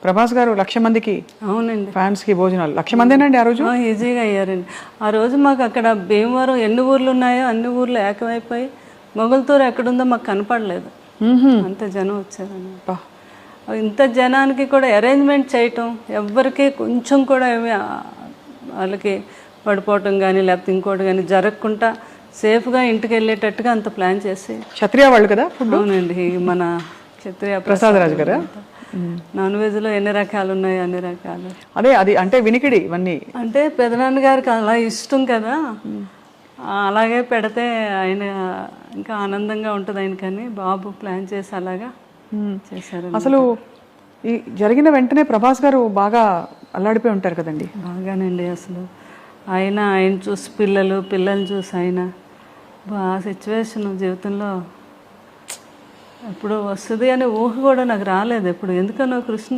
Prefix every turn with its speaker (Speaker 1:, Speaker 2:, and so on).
Speaker 1: ప్రభాస్ గారు 1,00,000 మందికి
Speaker 2: అవునండి,
Speaker 1: ఫ్యాన్స్ కి భోజనాలు 1,00,000 మందేనండి ఆ రోజు.
Speaker 2: ఈజీగా అయ్యారండి. ఆ రోజు మాకు అక్కడ భీమవరం ఎన్ని ఊర్లు ఉన్నాయో అన్ని ఊర్లు ఏకమైపోయి మొగల్తూరు ఎక్కడుందో మాకు కనపడలేదు, అంత జనం వచ్చారండి. ఇంత జనానికి కూడా అరేంజ్మెంట్ చేయటం, ఎవ్వరికి కొంచెం కూడా ఏమి వాళ్ళకి పడిపోవటం కానీ లేకపోతే ఇంకోటి కానీ జరగకుండా సేఫ్గా ఇంటికి వెళ్ళేటట్టుగా అంత ప్లాన్ చేసి.
Speaker 1: క్షత్రియ వాళ్ళు కదా ఫుడ్?
Speaker 2: అవునండి, మన క్షత్రియ
Speaker 1: ప్రసాద్ రాజు గారా?
Speaker 2: నాన్ వెజ్లో ఎన్ని రకాలు ఉన్నాయి, అన్ని రకాలు.
Speaker 1: అదే అది అంటే వినికిడి ఇవన్నీ
Speaker 2: అంటే పెదనాన్న గారికి అలా ఇష్టం కదా, అలాగే పెడితే ఆయన ఇంకా ఆనందంగా ఉంటుంది ఆయనకని బాబు ప్లాన్ చేసి అలాగా చేశారు.
Speaker 1: అసలు ఈ జరిగిన వెంటనే ప్రభాస్ గారు బాగా అల్లాడిపోయి ఉంటారు కదండి.
Speaker 2: బాగానండి, అసలు ఆయన చూసి పిల్లల్ని చూసి ఆయన ఆ సిచ్యువేషన్ జీవితంలో ఎప్పుడు వస్తుంది అనే ఊహ కూడా నాకు రాలేదు ఎప్పుడు. ఎందుకనో కృష్ణ